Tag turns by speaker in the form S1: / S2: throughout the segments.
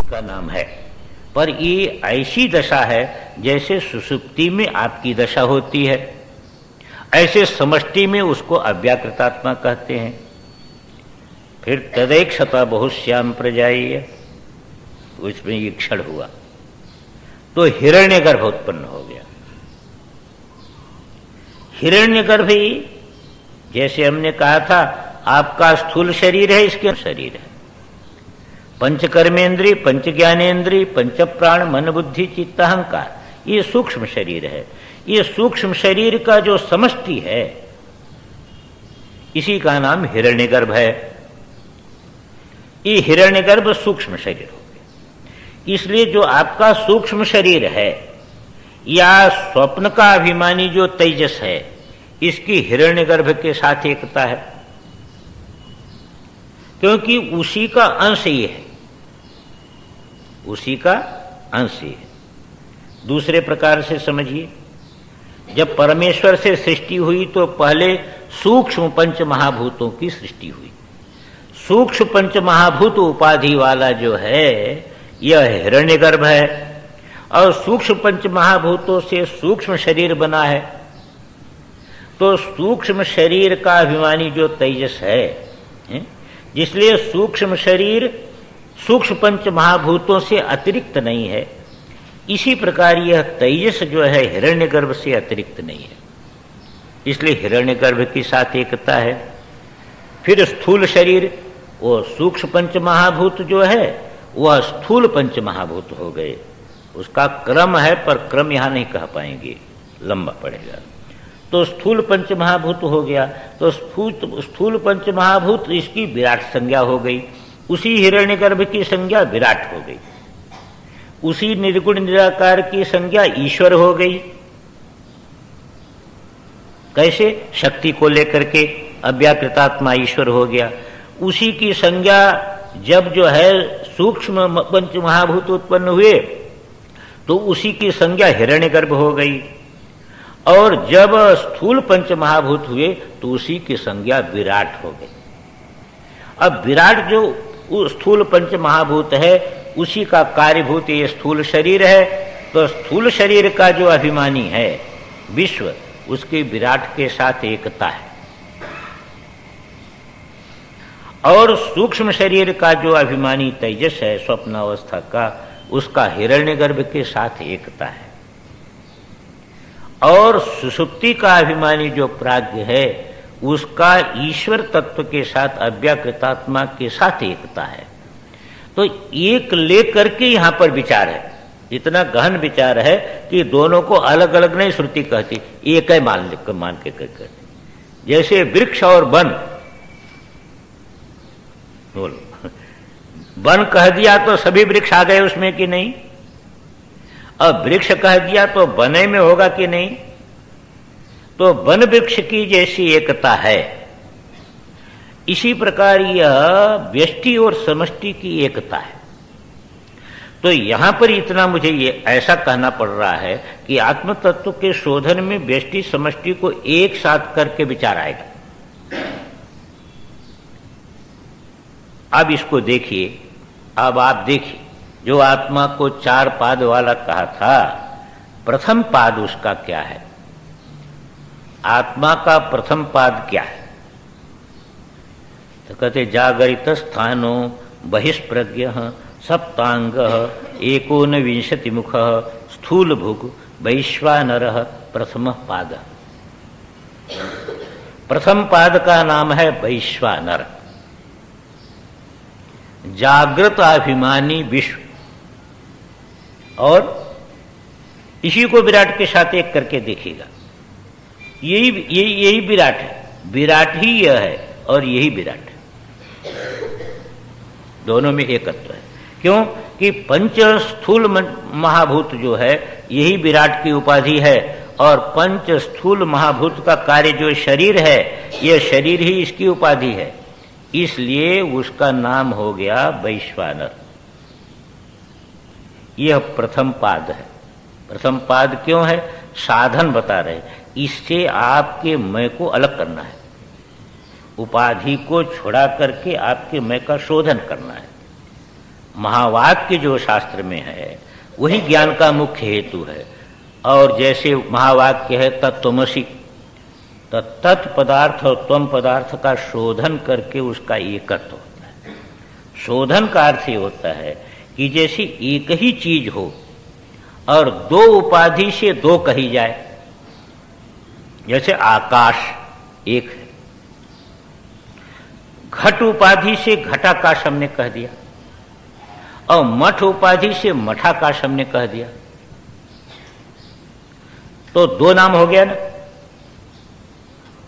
S1: का नाम है। पर ये ऐसी दशा है जैसे सुषुप्ति में आपकी दशा होती है, ऐसे समष्टि में उसको अव्याकृतात्मा कहते हैं। फिर तदैक्षता बहुश्याम प्रजाईय, उसमें ये क्षण हुआ तो हिरण्यगर्भ उत्पन्न हो गया। हिरण्यगर्भ ही जैसे हमने कहा था आपका स्थूल शरीर है, इसके शरीर है, पंच कर्मेंद्री, पंच ज्ञानेन्द्री, पंच प्राण, मन बुद्धि चित्त अहंकार, ये सूक्ष्म शरीर है। ये सूक्ष्म शरीर का जो समष्टि है इसी का नाम हिरण्यगर्भ है। ये हिरण्यगर्भ सूक्ष्म शरीर हो गया। इसलिए जो आपका सूक्ष्म शरीर है या स्वप्न का अभिमानी जो तेजस है, इसकी हिरण्यगर्भ के साथ एकता है, क्योंकि उसी का अंश ही है, उसी का अंश ही है। दूसरे प्रकार से समझिए, जब परमेश्वर से सृष्टि हुई तो पहले सूक्ष्म पंच महाभूतों की सृष्टि हुई। सूक्ष्म पंच महाभूत उपाधि वाला जो है यह हिरण्यगर्भ है, और सूक्ष्म पंच महाभूतों से सूक्ष्म शरीर बना है। तो सूक्ष्म शरीर का अभिमानी जो तेजस है, इसलिए सूक्ष्म शरीर सूक्ष्म पंच महाभूतों से अतिरिक्त नहीं है। इसी प्रकार यह तेजस जो है हिरण्यगर्भ से अतिरिक्त नहीं है, इसलिए हिरण्यगर्भ के साथ एकता है। फिर स्थूल शरीर, वो सूक्ष्म पंच महाभूत जो है वह स्थूल पंच महाभूत हो गए। उसका क्रम है, पर क्रम यहां नहीं कह पाएंगे, लंबा पड़ेगा। तो स्थूल पंच महाभूत हो गया, तो स्थूल पंच महाभूत इसकी विराट संज्ञा हो गई, उसी हिरण्यगर्भ की संज्ञा विराट हो गई, उसी निर्गुण निराकार की संज्ञा ईश्वर हो गई। कैसे? शक्ति को लेकर के अव्याकृतात्मा ईश्वर हो गया। उसी की संज्ञा जब जो है सूक्ष्म पंच महाभूत उत्पन्न हुए तो उसी की संज्ञा हिरण्यगर्भ हो गई, और जब स्थूल पंच महाभूत हुए तो उसी की संज्ञा विराट हो गई। अब विराट जो स्थूल पंच महाभूत है उसी का कार्यभूत ये स्थूल शरीर है, तो स्थूल शरीर का जो अभिमानी है विश्व, उसके विराट के साथ एकता है, और सूक्ष्म शरीर का जो अभिमानी तेजस है स्वप्नावस्था का, उसका हिरण्यगर्भ के साथ एकता है, और सुषुप्ति का अभिमानी जो प्राज्ञ है उसका ईश्वर तत्व के साथ अव्याकृतात्मा के साथ एकता है। तो एक लेकर के यहां पर विचार है, इतना गहन विचार है कि दोनों को अलग अलग नहीं श्रुति कहती, एक है मान के कहती। जैसे वृक्ष और वन, बोलो वन कह दिया तो सभी वृक्ष आ गए उसमें कि नहीं, अब वृक्ष कह दिया तो बने में होगा कि नहीं। तो वन वृक्ष की जैसी एकता है, इसी प्रकार यह व्यष्टि और समष्टि की एकता है। तो यहां पर इतना मुझे ये ऐसा कहना पड़ रहा है कि आत्म तत्व के शोधन में व्यष्टि समष्टि को एक साथ करके विचार आएगा। अब इसको देखिए, अब आप देखिए, जो आत्मा को चार पाद वाला कहा था, प्रथम पाद उसका क्या है? आत्मा का प्रथम पाद क्या है? तो कहते जागरित स्थानो बहिष्प्रज्ञ सप्तांग एकोनविंशति मुख स्थूल भुग वैश्वानर प्रथम पाद। प्रथम पाद का नाम है वैश्वानर, जागृत अभिमानी विश्व, और इसी को विराट के साथ एक करके देखिएगा। यही विराट है, विराट ही यह है और यही विराट है, दोनों में एकत्व है। क्यों कि पंच स्थूल महाभूत जो है यही विराट की उपाधि है, और पंच स्थूल महाभूत का कार्य जो शरीर है, यह शरीर ही इसकी उपाधि है, इसलिए उसका नाम हो गया वैश्वानर। यह प्रथम पाद है। प्रथम पाद क्यों है? साधन बता रहे, इससे आपके मैं को अलग करना है, उपाधि को छुड़ा करके आपके मैं का शोधन करना है। महावाक्य जो शास्त्र में है वही ज्ञान का मुख्य हेतु है। और जैसे महावाक्य है तत्त्वमसि, तो तत् पदार्थ और त्वम पदार्थ का शोधन करके उसका एकत्व होता है। शोधन का अर्थ ये होता है कि जैसे एक ही चीज हो और दो उपाधि से दो कही जाए। जैसे आकाश एक है, घट उपाधि से घटाकाश हमने कह दिया, और मठ उपाधि से मठाकाश हमने कह दिया, तो दो नाम हो गया ना।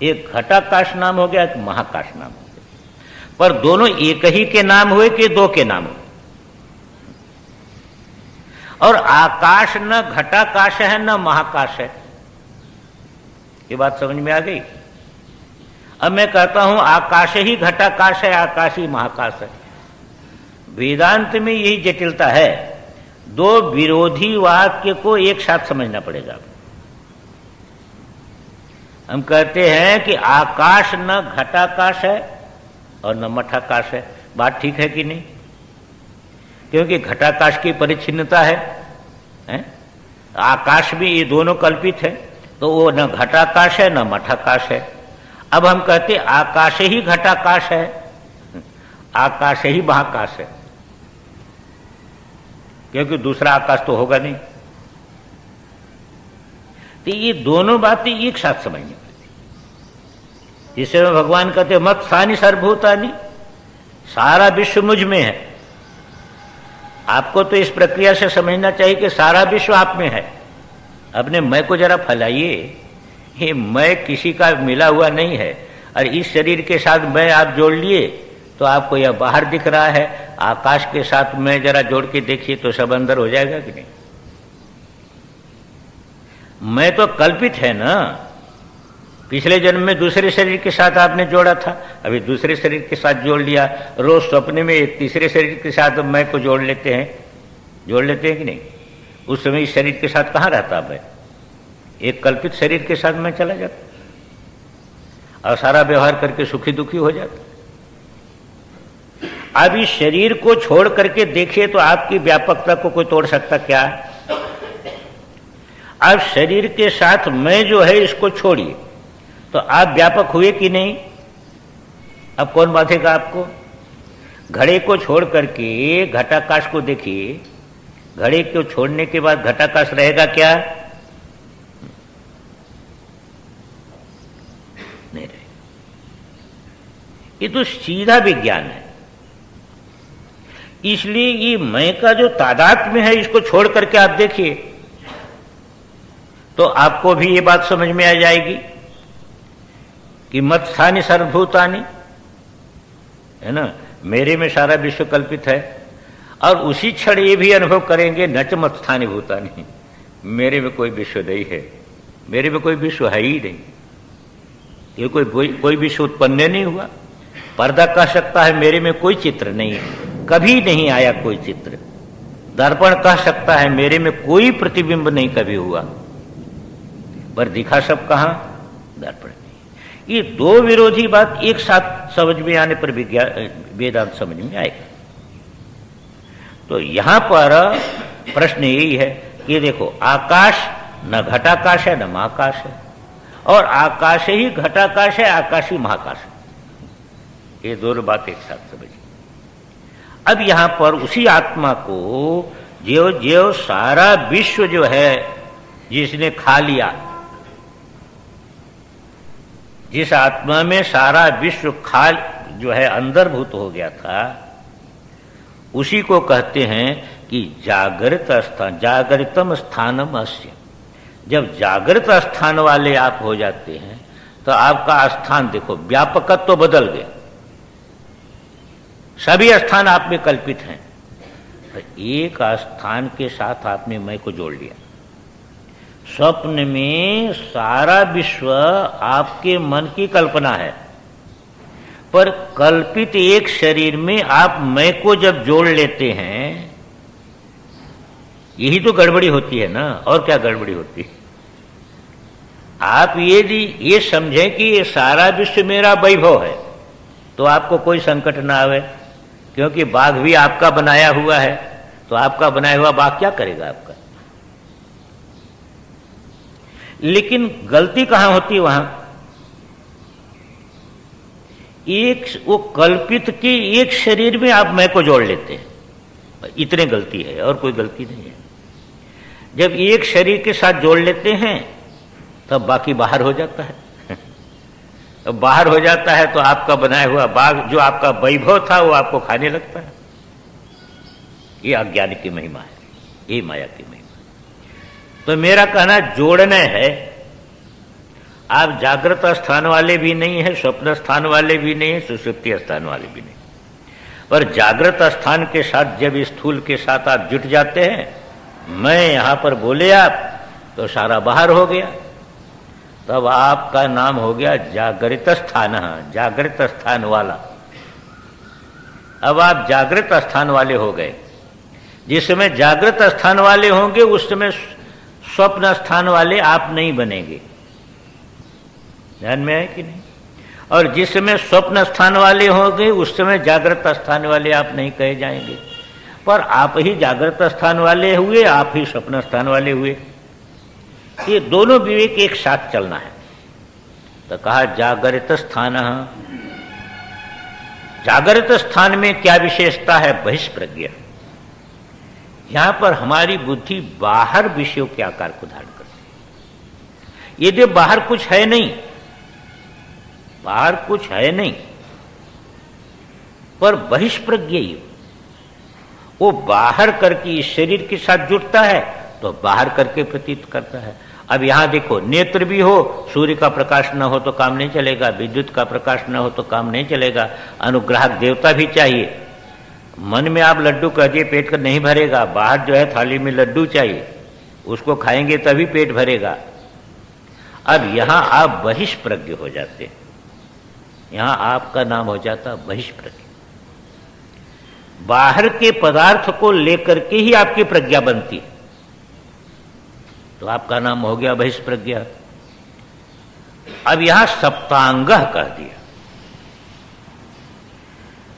S1: एक घटाकाश नाम हो गया, एक महाकाश नाम हो गया। पर दोनों एक ही के नाम हुए कि दो के नाम हुए? और आकाश न घटाकाश है न महाकाश है। ये बात समझ में आ गई? अब मैं कहता हूं आकाश ही घटाकाश है, आकाश ही महाकाश है। वेदांत में यही जटिलता है। दो विरोधी वाक्य को एक साथ समझना पड़ेगा। हम कहते हैं कि आकाश न घटाकाश है और न मठाकाश है। बात ठीक है कि नहीं? क्योंकि घटाकाश की परिच्छिन्नता है? आकाश भी, ये दोनों कल्पित है, तो वो न घटाकाश है न मठाकाश है। अब हम कहते आकाश ही घटाकाश है, आकाश ही महाकाश है, क्योंकि दूसरा आकाश तो होगा नहीं। तो ये दोनों बातें एक साथ समझनी पड़ती। जिससे भगवान कहते मत स्थानी सर्वभूतानि, सारा विश्व मुझ में है। आपको तो इस प्रक्रिया से समझना चाहिए कि सारा विश्व आप में है। अपने मैं को जरा फैलाइए। ये मैं किसी का मिला हुआ नहीं है, और इस शरीर के साथ मैं आप जोड़ लिए तो आपको यह बाहर दिख रहा है। आकाश के साथ मैं जरा जोड़ के देखिए तो सब अंदर हो जाएगा कि नहीं? मैं तो कल्पित है ना। पिछले जन्म में दूसरे शरीर के साथ आपने जोड़ा था, अभी दूसरे शरीर के साथ जोड़ लिया। रोज सपने में एक तीसरे शरीर के साथ मैं को जोड़ लेते हैं कि नहीं? उस समय इस शरीर के साथ कहाँ रहता मैं? एक कल्पित शरीर के साथ मैं चला जाता और सारा व्यवहार करके सुखी दुखी हो जाता। अब इस शरीर को छोड़ करके देखिए तो आपकी व्यापकता को कोई तोड़ सकता क्या है? अब शरीर के साथ मैं जो है इसको छोड़िए तो आप व्यापक हुए कि नहीं? अब कौन बांधेगा आपको? घड़े को छोड़ करके घटाकाश को देखिए। घड़े को छोड़ने के बाद घटाकाश रहेगा क्या? नहीं रहेगा। ये तो सीधा विज्ञान है। इसलिए ये मैं का जो तादात्म्य है इसको छोड़ करके आप देखिए तो आपको भी ये बात समझ में आ जाएगी कि मत स्थानी सर्वभूतानि, है ना, मेरे में सारा विश्व कल्पित है। और उसी क्षण ये भी अनुभव करेंगे न च मत स्थानी भूतानि, मेरे में कोई विश्व नहीं है, मेरे में कोई विश्व है ही नहीं। ये कोई विश्व उत्पन्न नहीं हुआ। पर्दा कह सकता है मेरे में कोई चित्र नहीं है, कभी नहीं आया कोई चित्र। दर्पण कह सकता है मेरे में कोई प्रतिबिंब नहीं कभी हुआ, पर दिखा सब कहां? दर्पण नहीं। ये दो विरोधी बात एक साथ समझ में आने पर वेदांत समझ में आएगा। तो यहां पर प्रश्न यही है कि देखो आकाश न घटाकाश है न महाकाश है, और आकाश ही घटाकाश है, आकाश ही महाकाश है। ये दोनों बात एक साथ समझिए। अब यहां पर उसी आत्मा को जो सारा विश्व जो है जिसने खा लिया, जिस आत्मा में सारा विश्व खा जो है अंतर्भूत हो गया था, उसी को कहते हैं कि जागृत स्थान, जागृतम स्थानम अस्य। जब जागृत स्थान वाले आप हो जाते हैं तो आपका स्थान देखो व्यापकत्व तो बदल गया। सभी स्थान आप में कल्पित हैं, तो एक स्थान के साथ आपने मैं को जोड़ लिया। स्वप्न में सारा विश्व आपके मन की कल्पना है, पर कल्पित एक शरीर में आप मैं को जब जोड़ लेते हैं, यही तो गड़बड़ी होती है ना। और क्या गड़बड़ी होती है? आप ये समझें कि ये सारा विश्व मेरा वैभव है तो आपको कोई संकट ना आवे क्योंकि बाघ भी आपका बनाया हुआ है, तो आपका बनाया हुआ बाघ क्या करेगा आपका। लेकिन गलती कहां होती है वहां, एक वो कल्पित के एक शरीर में आप मैं को जोड़ लेते हैं, इतने गलती है और कोई गलती नहीं है। जब एक शरीर के साथ जोड़ लेते हैं तब बाकी बाहर हो जाता है। अब बाहर हो जाता है तो आपका बनाया हुआ बाघ जो आपका वैभव था वो आपको खाने लगता है। ये अज्ञान की महिमा है, ये माया की महिमा। तो मेरा कहना जोड़ना है, आप जागृत स्थान वाले भी नहीं है, स्वप्न स्थान वाले भी नहीं है, सुषुप्ति स्थान वाले भी नहीं, पर जागृत स्थान के साथ जब स्थूल के साथ आप जुट जाते हैं, मैं यहां पर बोले आप तो सारा बाहर हो गया, तब आपका नाम हो गया जागृत स्थान, जागृत स्थान वाला। अब आप जागृत स्थान वाले हो गए। जिस समय जागृत स्थान वाले होंगे उस समय स्वप्न स्थान वाले आप नहीं बनेंगे, ध्यान में है कि नहीं। और जिस समय स्वप्न स्थान वाले होंगे उस समय जागृत स्थान वाले आप नहीं कहे जाएंगे, पर आप ही जागृत स्थान वाले हुए, आप ही स्वप्न स्थान वाले हुए। ये दोनों विवेक एक साथ चलना है। तो कहा जागृत स्थान। जागृत स्थान में क्या विशेषता है, बहिष्प्रज्ञा। यहां पर हमारी बुद्धि बाहर विषयों के आकार को धारण करती है। यदि बाहर कुछ है नहीं, बाहर कुछ है नहीं, पर बहिष्प्रज्ञ ही वो बाहर करके इस शरीर के साथ जुड़ता है तो बाहर करके प्रतीत करता है। अब यहां देखो, नेत्र भी हो, सूर्य का प्रकाश न हो तो काम नहीं चलेगा, विद्युत का प्रकाश न हो तो काम नहीं चलेगा, अनुग्राहक देवता भी चाहिए। मन में आप लड्डू कह दिए पेट का नहीं भरेगा, बाहर जो है थाली में लड्डू चाहिए, उसको खाएंगे तभी पेट भरेगा। अब यहां आप बहिष्प्रज्ञ हो जाते हैं, यहां आपका नाम हो जाता बहिष्प्रज्ञ। बाहर के पदार्थ को लेकर के ही आपकी प्रज्ञा बनती है, तो आपका नाम हो गया बहिष्प्रज्ञा। अब यहां सप्तांग कह दिया,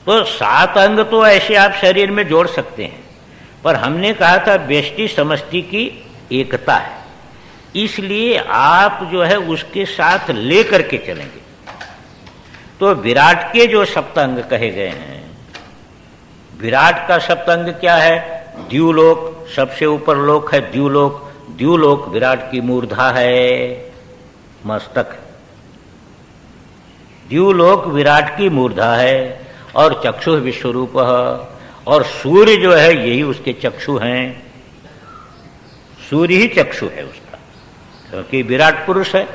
S1: तो 7 अंग तो ऐसे आप शरीर में जोड़ सकते हैं, पर हमने कहा था व्यष्टि समष्टि की एकता है, इसलिए आप जो है उसके साथ लेकर के चलेंगे। तो विराट के जो सप्तांग कहे गए हैं, विराट का सप्तांग क्या है, द्युलोक, सबसे ऊपर लोक है द्युलोक। द्युलोक विराट की मूर्धा है, मस्तक। द्युलोक विराट की मूर्धा है, और चक्षु विश्वरूप, और सूर्य जो है यही उसके चक्षु हैं, सूर्य ही चक्षु है उसका, क्योंकि विराट पुरुष है।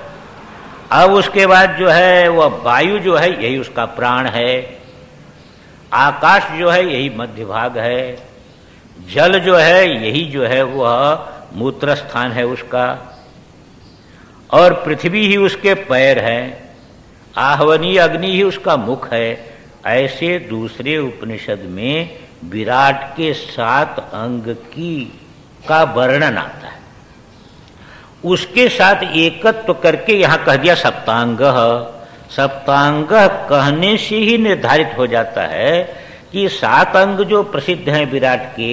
S1: अब उसके बाद जो है वह वायु जो है यही उसका प्राण है, आकाश जो है यही मध्य भाग है, जल जो है यही जो है वह मूत्र स्थान है उसका, और पृथ्वी ही उसके पैर हैं, आहवनीय अग्नि ही उसका मुख है। ऐसे दूसरे उपनिषद में विराट के 7 अंग का वर्णन आता है, उसके साथ एकत्व करके यहां कह दिया सप्तांग। सप्तांग कहने से ही निर्धारित हो जाता है कि 7 अंग जो प्रसिद्ध हैं विराट के,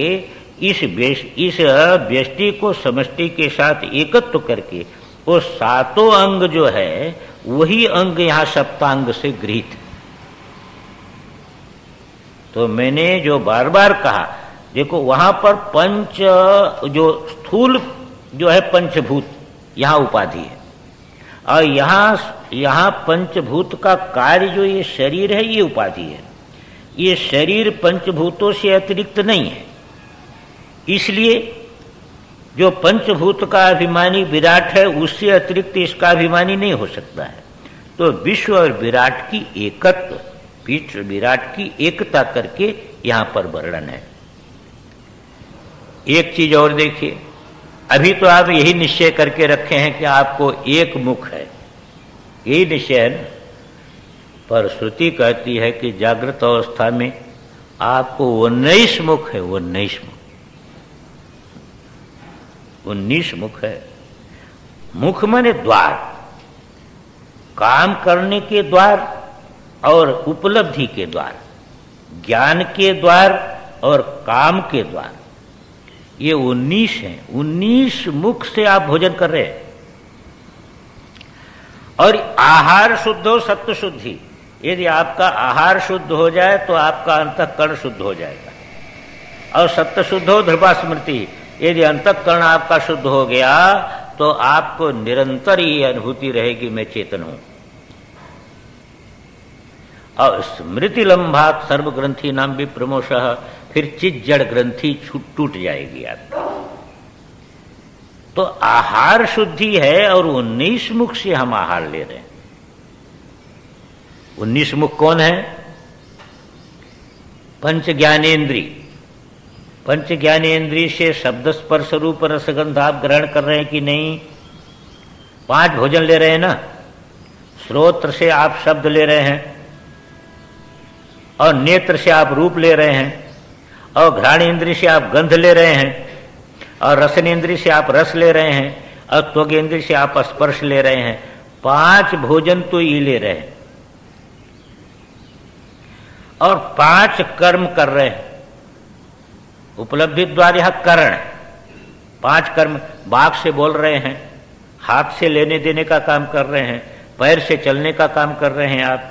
S1: इस व्यष्टि को समष्टि के साथ एकत्व करके वो 7 अंग जो है वही अंग यहां सप्तांग से गृहीत है। तो मैंने जो बार बार कहा, देखो वहां पर पंच जो स्थूल जो है पंचभूत यहां उपाधि है, और यहां पंचभूत का कार्य जो ये शरीर है ये उपाधि है। ये शरीर पंचभूतों से अतिरिक्त नहीं है, इसलिए जो पंचभूत का अभिमानी विराट है उससे अतिरिक्त इसका अभिमानी नहीं हो सकता है। तो विश्व और विराट की एकत्व, विश्व विराट की एकता करके यहां पर वर्णन है। एक चीज और देखिए, अभी तो आप यही निश्चय करके रखे हैं कि आपको एक मुख है, यही निश्चय है ना, पर श्रुति कहती है कि जागृत अवस्था में आपको 19 मुख है, 19 मुख, 19 मुख है। मुख माने द्वार, काम करने के द्वार और उपलब्धि के द्वार, ज्ञान के द्वार और काम के द्वार, ये 19 हैं। 19 मुख से आप भोजन कर रहे हैं। और आहार शुद्ध हो, सत्व शुद्धि। यदि आपका आहार शुद्ध हो जाए तो आपका अंतःकरण शुद्ध हो जाएगा। और सत्व शुद्ध हो, ध्रुवा स्मृति। यदि अंतःकरण आपका शुद्ध हो गया तो आपको निरंतर ये अनुभूति रहेगी, मैं चेतन हूं। और स्मृति लंबात सर्व ग्रंथि नाम भी प्रमोशः, फिर चित जड़ ग्रंथि टूट जाएगी आपकी। तो आहार शुद्धि है और 19 मुख से हम आहार ले रहे हैं। 19 मुख कौन है? पंच ज्ञानेन्द्री। पंच ज्ञानेन्द्री से शब्द स्पर्श रूप रसगंध आप ग्रहण कर रहे हैं कि नहीं? 5 भोजन ले रहे हैं ना। श्रोत्र से आप शब्द ले रहे हैं, और नेत्र से आप रूप ले रहे हैं, और घ्राणेन्द्रिय से आप गंध ले रहे हैं, और रसनेन्द्रिय से आप रस ले रहे हैं, और त्वगेन्द्रिय से आप स्पर्श ले रहे हैं। 5 भोजन तो ये ले रहे हैं, और 5 कर्म कर रहे हैं। उपलब्धि द्वार यह करण, 5 कर्म। बाघ से बोल रहे हैं, हाथ से लेने देने का काम कर रहे हैं, पैर से चलने का काम कर रहे हैं आप,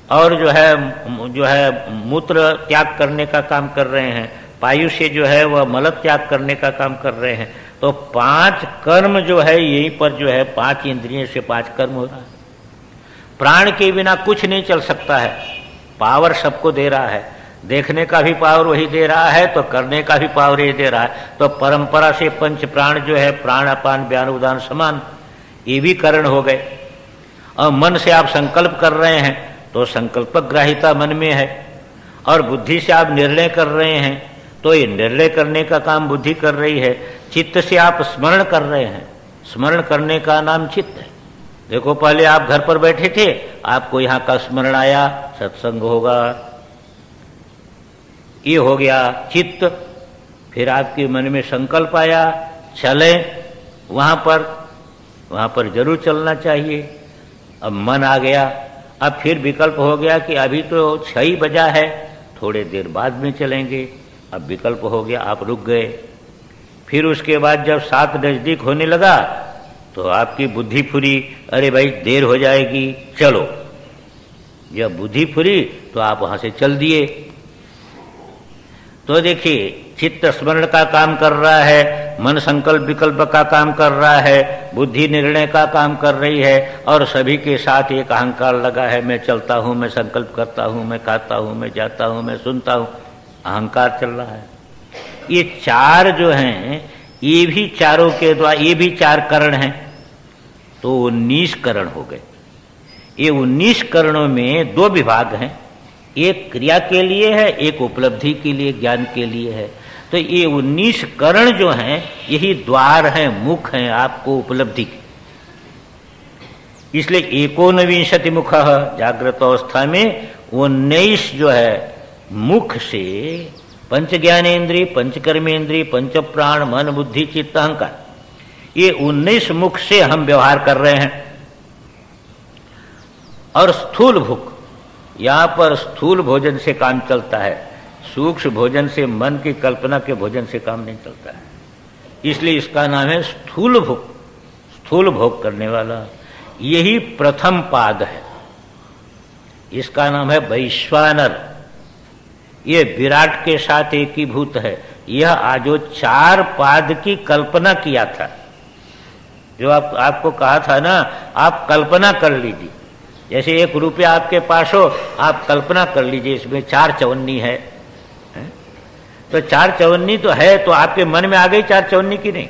S1: और जो है मूत्र त्याग करने का काम कर रहे हैं, पायु से जो है वह मल त्याग करने का काम कर रहे हैं। तो 5 कर्म जो है यहीं पर जो है 5 इंद्रियों से 5 कर्म हो रहा है। प्राण के बिना कुछ नहीं चल सकता है। पावर सबको दे रहा है, देखने का भी पावर वही दे रहा है, तो करने का भी पावर यही दे रहा है। तो परंपरा से पंच प्राण जो है, प्राण अपान व्यान उदान समान, ये भी करण हो गए। और मन से आप संकल्प कर रहे हैं तो संकल्प ग्राहिता मन में है, और बुद्धि से आप निर्णय कर रहे हैं तो ये निर्णय करने का काम बुद्धि कर रही है। चित्त से आप स्मरण कर रहे हैं, स्मरण करने का नाम चित्त है। देखो, पहले आप घर पर बैठे थे, आपको यहाँ का स्मरण आया, सत्संग होगा, ये हो गया चित्त। फिर आपके मन में संकल्प आया, चले वहां पर जरूर चलना चाहिए। अब मन आ गया, अब फिर विकल्प हो गया कि अभी तो 6 बजा है, थोड़े देर बाद में चलेंगे। अब विकल्प हो गया, आप रुक गए। फिर उसके बाद जब 7 नजदीक होने लगा तो आपकी बुद्धि फुरी, अरे भाई देर हो जाएगी, चलो। जब बुद्धि फुरी तो आप वहां से चल दिए। तो देखिए, चित्त स्मरण का काम कर रहा है, मन संकल्प विकल्प का काम कर रहा है, बुद्धि निर्णय का काम कर रही है, और सभी के साथ एक अहंकार लगा है, मैं चलता हूं, मैं संकल्प करता हूं, मैं खाता हूं, मैं जाता हूं, मैं सुनता हूं, अहंकार चल रहा है। ये 4 जो हैं, ये भी चारों के द्वारा, ये भी 4 करण हैं, तो 19 करण हो गए। ये 19 करणों में 2 विभाग हैं, एक क्रिया के लिए है, एक उपलब्धि के लिए, ज्ञान के लिए है। तो ये 19 करण जो हैं, यही द्वार हैं, मुख हैं आपको उपलब्धि के। इसलिए 19 मुख, जागृत अवस्था में 19 जो है मुख से पंच ज्ञानेन्द्रिय, पंच कर्मेंद्रिय, पंच प्राण, मन बुद्धि चित्त अहंकार, ये 19 मुख से हम व्यवहार कर रहे हैं। और स्थूल भूख, यहां पर स्थूल भोजन से काम चलता है, सूक्ष्म भोजन से, मन की कल्पना के भोजन से काम नहीं चलता है। इसलिए इसका नाम है स्थूल भूख, स्थूल भोग करने वाला। यही प्रथम पाद है, इसका नाम है वैश्वानर। ये विराट के साथ एकीभूत है। यह जो 4 पाद की कल्पना किया था, जो आपको कहा था ना, आप कल्पना कर लीजिए। जैसे 1 रुपया आपके पास हो, आप कल्पना कर लीजिए इसमें 4 चवन्नी है। तो 4 चवन्नी तो है, तो आपके मन में आ गई 4 चवन्नी की नहीं?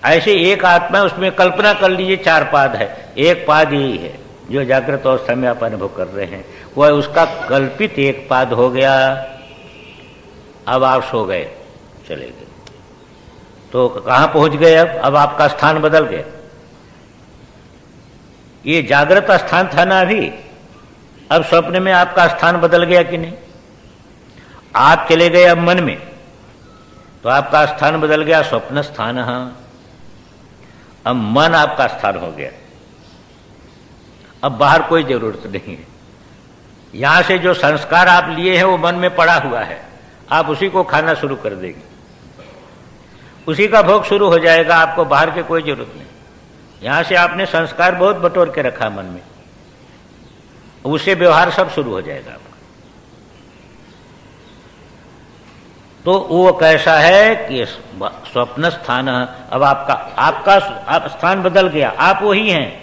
S1: ऐसे एक आत्मा, उसमें कल्पना कर लीजिए 4 पाद है। एक पाद यही है जो जागृत अवस्था में आप अनुभव कर रहे हैं, वह उसका कल्पित एक पाद हो गया। अब आप सो गए, चले गए, तो कहां पहुंच गए? अब आपका स्थान बदल गया। ये जागृत स्थान था ना अभी, अब स्वप्न में आपका स्थान बदल गया कि नहीं? आप चले गए अब मन में, तो आपका स्थान बदल गया, स्वप्न स्थान। अब मन आपका स्थान हो गया, अब बाहर कोई जरूरत नहीं है। यहां से जो संस्कार आप लिए हैं वो मन में पड़ा हुआ है, आप उसी को खाना शुरू कर देंगे, उसी का भोग शुरू हो जाएगा, आपको बाहर की कोई जरूरत नहीं। यहां से आपने संस्कार बहुत बटोर के रखा मन में, उससे व्यवहार सब शुरू हो जाएगा आपका। तो वो कैसा है कि स्वप्न स्थान, अब आपका स्थान बदल गया, आप वही हैं।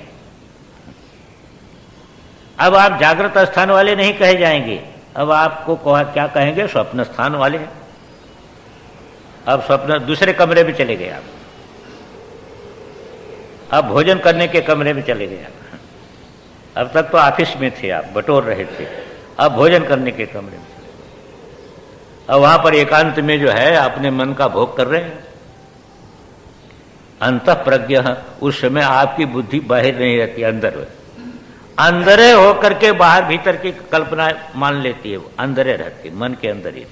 S1: अब आप जागृत स्थान वाले नहीं कहे जाएंगे, अब आपको क्या कहेंगे, स्वप्न स्थान वाले। अब स्वप्न दूसरे कमरे में चले गए आप, अब भोजन करने के कमरे में चले गए आप। अब तक तो ऑफिस में थे, आप बटोर रहे थे, अब भोजन करने के कमरे में, अब वहां पर एकांत में जो है अपने मन का भोग कर रहे हैं। अंतः प्रज्ञ, उस समय आपकी बुद्धि बाहर नहीं रहती, अंदर अंदरे होकर के बाहर भीतर की कल्पना मान लेती है, वो अंदरे रहती है, मन के अंदर ही।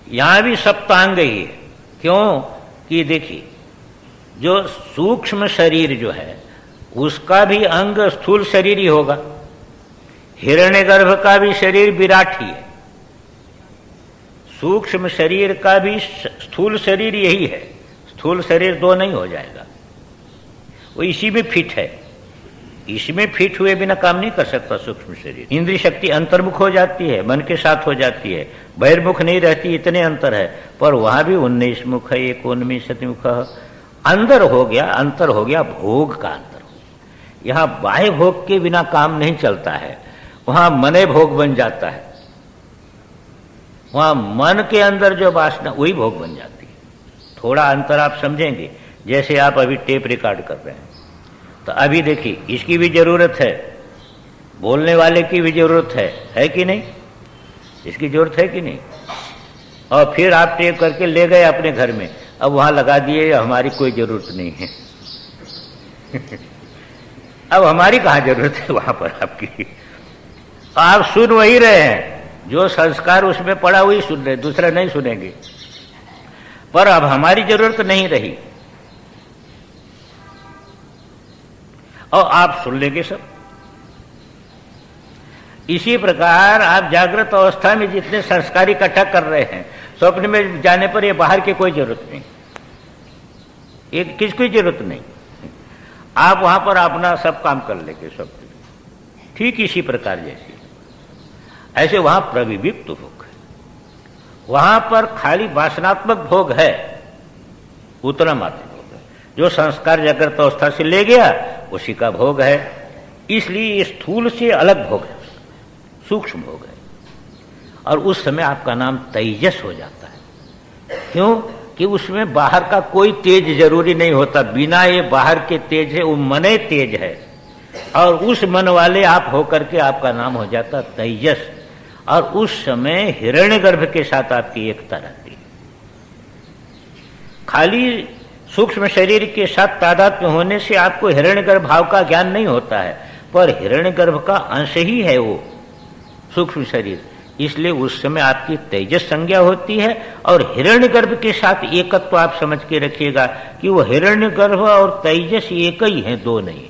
S1: यहां भी सप्तांग ही है, क्यों कि देखिए जो सूक्ष्म शरीर जो है उसका भी अंग स्थूल शरीर ही होगा, हिरण्यगर्भ का भी शरीर विराट ही है, सूक्ष्म शरीर का भी स्थूल शरीर यही है, स्थूल शरीर दो नहीं हो जाएगा, वो इसी में फिट है, इसमें फिट हुए बिना काम नहीं कर सकता सूक्ष्म शरीर। इंद्रिय शक्ति अंतर्मुख हो जाती है, मन के साथ हो जाती है, बहिर्मुख नहीं रहती, इतने अंतर है, पर वहां भी 19 मुख है, 19 मुख अंदर हो गया, अंतर हो गया, भोग का अंतर हो गया। यहां बाह्य भोग के बिना काम नहीं चलता है, वहां मने भोग बन जाता है, वहां मन के अंदर जो वासना वही भोग बन जाती है। थोड़ा अंतर आप समझेंगे, जैसे आप अभी टेप रिकॉर्ड कर रहे हैं, तो अभी देखिए इसकी भी जरूरत है, बोलने वाले की भी जरूरत है कि नहीं, इसकी जरूरत है कि नहीं, और फिर आप टेप करके ले गए अपने घर में, अब वहां लगा दिए, हमारी कोई जरूरत नहीं है। अब हमारी कहां जरूरत है वहां पर आपकी, आप सुन वही रहे हैं, जो संस्कार उसमें पड़ा वही सुन रहे, दूसरा नहीं सुनेंगे, पर अब हमारी जरूरत नहीं रही और आप सुन लेंगे सब। इसी प्रकार आप जागृत अवस्था में जितने संस्कार इकट्ठा कर रहे हैं, स्वप्न में जाने पर ये बाहर की कोई जरूरत नहीं, एक किसकी जरूरत नहीं, आप वहां पर अपना सब काम कर लेंगे सब। ठीक इसी प्रकार जैसे ऐसे वहां प्रविविक्त भोग है, वहां पर खाली वासनात्मक भोग है, उतना मात्र भोग है, जो संस्कार जागृत अवस्था से ले गया उसी का भोग है। इसलिए स्थूल से अलग भोग है, सूक्ष्म भोग है, और उस समय आपका नाम तेजस हो जाता है। क्यों कि उसमें बाहर का कोई तेज जरूरी नहीं होता, बिना ये बाहर के तेज है, वो मने तेज है, और उस मन वाले आप होकर के आपका नाम हो जाता तेजस, और उस समय हिरण्यगर्भ के साथ आपकी एकता रहती है। खाली सूक्ष्म शरीर के साथ तादात्म्य होने से आपको हिरण्यगर्भ भाव का ज्ञान नहीं होता है, पर हिरण्यगर्भ का अंश ही है वो सूक्ष्म शरीर, इसलिए उस समय आपकी तेजस संज्ञा होती है, और हिरण्यगर्भ के साथ एकत्व तो आप समझ के रखिएगा कि वो हिरण्यगर्भ और तेजस एक ही है, दो नहीं।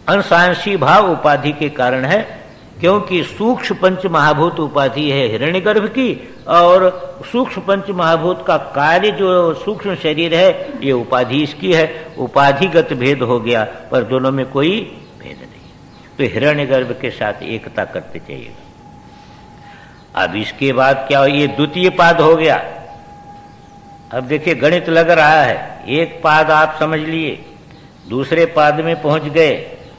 S1: अंशांशी भाव उपाधि के कारण है, क्योंकि सूक्ष्म पंच महाभूत उपाधि है हिरण्यगर्भ की, और सूक्ष्म पंच महाभूत का कार्य जो सूक्ष्म शरीर है ये उपाधि इसकी है, उपाधिगत भेद हो गया, पर दोनों में कोई भेद नहीं। तो हिरण्यगर्भ के साथ एकता करते चाहिएगा। अब इसके बाद क्या, ये द्वितीय पाद हो गया। अब देखिए गणित लग रहा है, एक पाद आप समझ लिए, दूसरे पाद में पहुंच गए,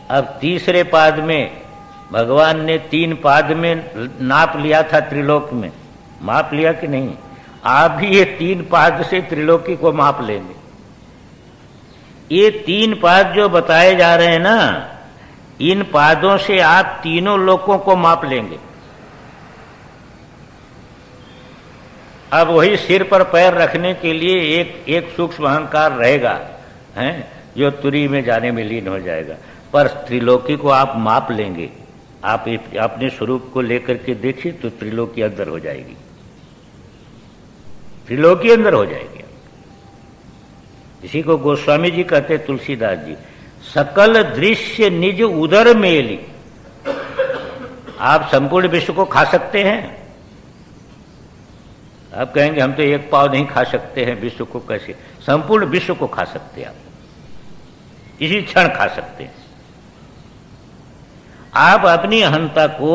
S1: अब तीसरे पाद में भगवान ने 3 पाद में नाप लिया था त्रिलोक में, माप लिया कि नहीं, आप भी ये 3 पाद से त्रिलोकी को माप लेंगे। ये 3 पाद जो बताए जा रहे हैं ना, इन पादों से आप तीनों लोकों को माप लेंगे। अब वही सिर पर पैर रखने के लिए एक सूक्ष्म अहंकार रहेगा, हैं, जो तुरी में जाने में लीन हो जाएगा, पर त्रिलोकी को आप माप लेंगे। आप अपने स्वरूप को लेकर के देखिए तो त्रिलोकी अंदर हो जाएगी, त्रिलोकी अंदर हो जाएगी। इसी को गोस्वामी जी कहते, तुलसीदास जी, सकल दृश्य निज उदर मेली। आप संपूर्ण विश्व को खा सकते हैं। आप कहेंगे हम तो एक पाव नहीं खा सकते हैं, विश्व को कैसे? संपूर्ण विश्व को खा सकते हैं आप, इसी क्षण खा सकते हैं। आप अपनी अहंता को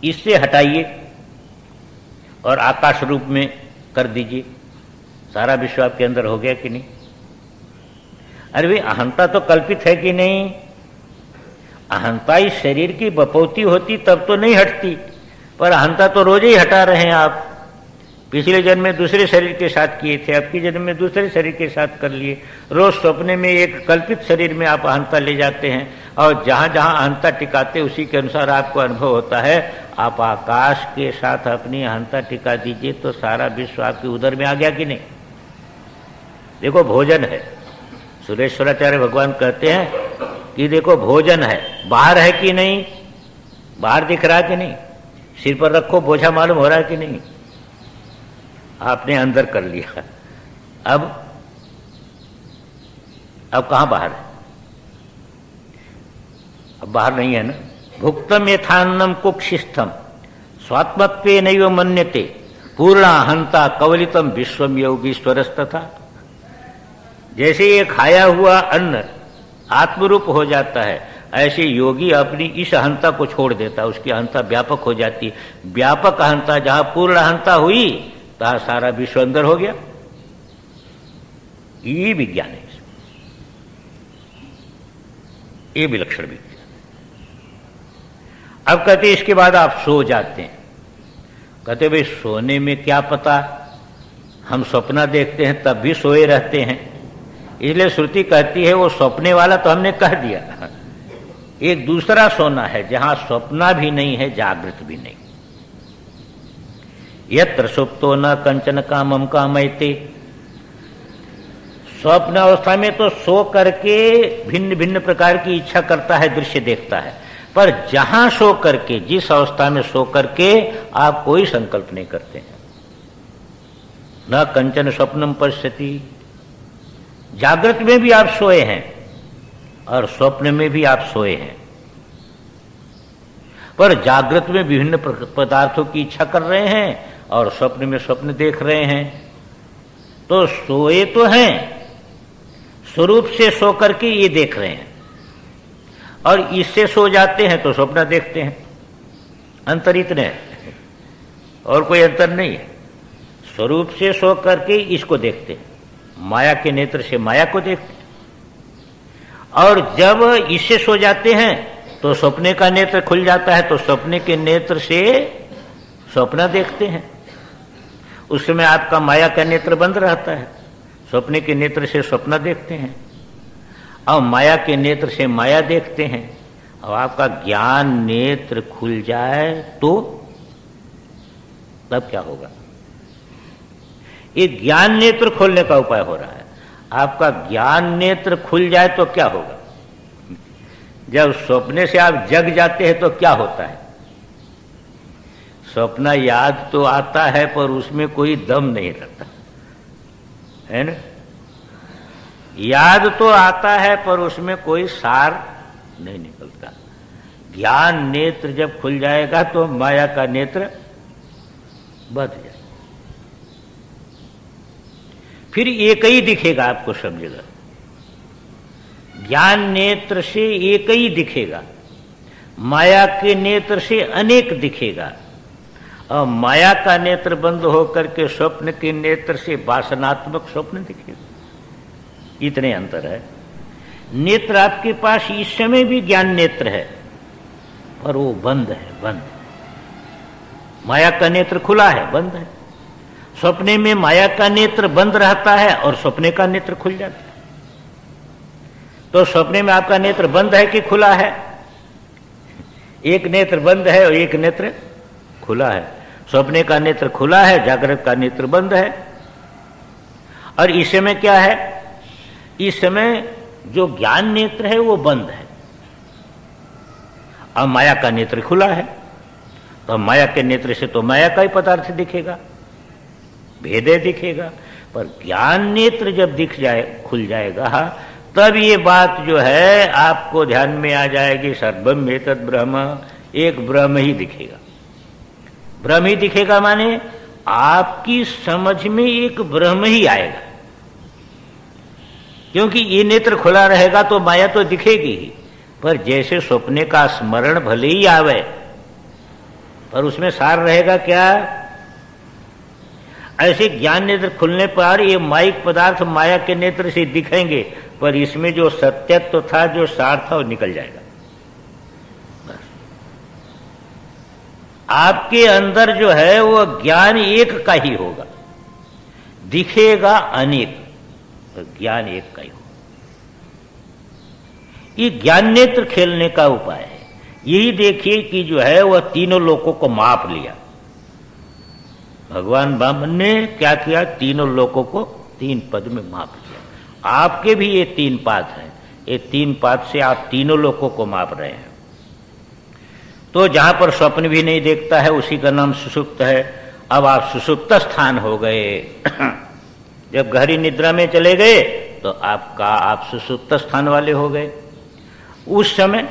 S1: इससे हटाइए और आकाश रूप में कर दीजिए। सारा विश्व आपके अंदर हो गया कि नहीं? अरे भाई, अहंता तो कल्पित है कि नहीं? अहंता इस शरीर की बपौती होती तब तो नहीं हटती, पर अहंता तो रोज ही हटा रहे हैं आप। पिछले जन्म में दूसरे शरीर के साथ किए थे, अब के जन्म में दूसरे शरीर के साथ कर लिए। रोज सपने में एक कल्पित शरीर में आप अहंता ले जाते हैं और जहां जहां अहंता टिकाते उसी के अनुसार आपको अनुभव होता है। आप आकाश के साथ अपनी अहंता टिका दीजिए तो सारा विश्व आपके उदर में आ गया कि नहीं? देखो, भोजन है। सुरेश्वराचार्य भगवान कहते हैं कि देखो भोजन है, बाहर है कि नहीं? बाहर दिख रहा कि नहीं? सिर पर रखो, बोझा मालूम हो रहा है कि नहीं? आपने अंदर कर लिया। अब कहां बाहर है? अब बाहर नहीं है ना। भुक्तम यथान्नम कुक्षिस्थम स्वात्मत्वे नैव मन्यते पूर्णा हंता कवलितम विश्वम योगीश्वरस्तथा। जैसे ये खाया हुआ अन्न आत्मरूप हो जाता है, ऐसे योगी अपनी इस अहंता को छोड़ देता है, उसकी अहंता व्यापक हो जाती है। व्यापक अहंता जहां पूर्ण अहंता हुई तहां सारा विश्व अंदर हो गया। ये विज्ञान है, ये विलक्षण विज्ञान। अब कहते इसके बाद आप सो जाते हैं। कहते भाई सोने में क्या पता, हम सपना देखते हैं तब भी सोए रहते हैं। इसलिए श्रुति कहती है वो सपने वाला तो हमने कह दिया। एक दूसरा सोना है जहां स्वप्ना भी नहीं है, जागृत भी नहीं। यत्र सुप्तो न कंचन कामम कामयते। स्वप्न अवस्था में तो सो करके भिन्न भिन्न प्रकार की इच्छा करता है, दृश्य देखता है, पर जहां सो करके, जिस अवस्था में सो करके आप कोई संकल्प नहीं करते हैं। न कंचन स्वप्नम पश्यति। जागृत में भी आप सोए हैं और स्वप्न में भी आप सोए हैं, पर जागृत में विभिन्न पदार्थों की इच्छा कर रहे हैं और स्वप्न में स्वप्न देख रहे हैं। तो सोए तो हैं, स्वरूप से सो करके ये देख रहे हैं, और इससे सो जाते हैं तो स्वप्न देखते हैं। अंतर इतने हैं, और कोई अंतर नहीं है। स्वरूप से सो करके इसको देखते हैं, माया के नेत्र से माया को देखते हैं, और जब इससे सो जाते हैं तो सपने का नेत्र खुल जाता है, तो सपने के नेत्र से स्वप्न देखते हैं। उस समय आपका माया का नेत्र बंद रहता है, सपने के नेत्र से स्वप्न देखते हैं, और माया के नेत्र से माया देखते हैं। और आपका ज्ञान नेत्र खुल जाए तो तब क्या होगा? ये ज्ञान नेत्र खोलने का उपाय हो रहा है। आपका ज्ञान नेत्र खुल जाए तो क्या होगा? जब सपने से आप जग जाते हैं तो क्या होता है? सपना याद तो आता है पर उसमें कोई दम नहीं रहता है ना। याद तो आता है पर उसमें कोई सार नहीं निकलता। ज्ञान नेत्र जब खुल जाएगा तो माया का नेत्र बंद जाएगा, फिर एक ही दिखेगा आपको सब जगह। ज्ञान नेत्र से एक ही दिखेगा, माया के नेत्र से अनेक दिखेगा, और माया का नेत्र बंद होकर के स्वप्न के नेत्र से वासनात्मक स्वप्न दिखेगा। इतने अंतर है। नेत्र आपके पास इस समय भी ज्ञान नेत्र है, पर वो बंद है, बंद। माया का नेत्र खुला है, बंद है। सपने में माया का नेत्र बंद रहता है और सपने का नेत्र खुल जाता है। तो सपने में आपका नेत्र बंद है कि खुला है? एक नेत्र बंद है और एक नेत्र खुला है। सपने का नेत्र खुला है, जागृत का नेत्र बंद है। और इस समय क्या है? इस समय जो ज्ञान नेत्र है वो बंद है और माया का नेत्र खुला है। तो माया के नेत्र से तो माया का ही पदार्थ दिखेगा, भेदे दिखेगा। पर ज्ञान नेत्र जब दिख जाए, खुल जाएगा, तब ये बात जो है आपको ध्यान में आ जाएगी, सर्वम एतद् ब्रह्म, एक ब्रह्म ही दिखेगा। ब्रह्म ही दिखेगा माने आपकी समझ में एक ब्रह्म ही आएगा, क्योंकि ये नेत्र खुला रहेगा तो माया तो दिखेगी ही, पर जैसे स्वप्ने का स्मरण भले ही आवे, पर उसमें सार रहेगा क्या? ऐसे ज्ञान नेत्र खुलने पर ये माइक पदार्थ माया के नेत्र से दिखेंगे, पर इसमें जो सत्यत्व था, जो सार था, वो निकल जाएगा। बस आपके अंदर जो है वो ज्ञान एक का ही होगा, दिखेगा अनेक, तो ज्ञान एक का ही होगा। ये ज्ञान नेत्र खेलने का उपाय है। यही देखिए कि जो है वह तीनों लोकों को माप लिया। भगवान वामन ने क्या किया? तीनों लोकों को 3 पद में माप लिया। आपके भी ये 3 पाद हैं, ये 3 पाद से आप तीनों लोकों को माप रहे हैं। तो जहां पर स्वप्न भी नहीं देखता है उसी का नाम सुषुप्त है। अब आप सुषुप्त स्थान हो गए। जब गहरी निद्रा में चले गए तो आप सुषुप्त स्थान वाले हो गए। उस समय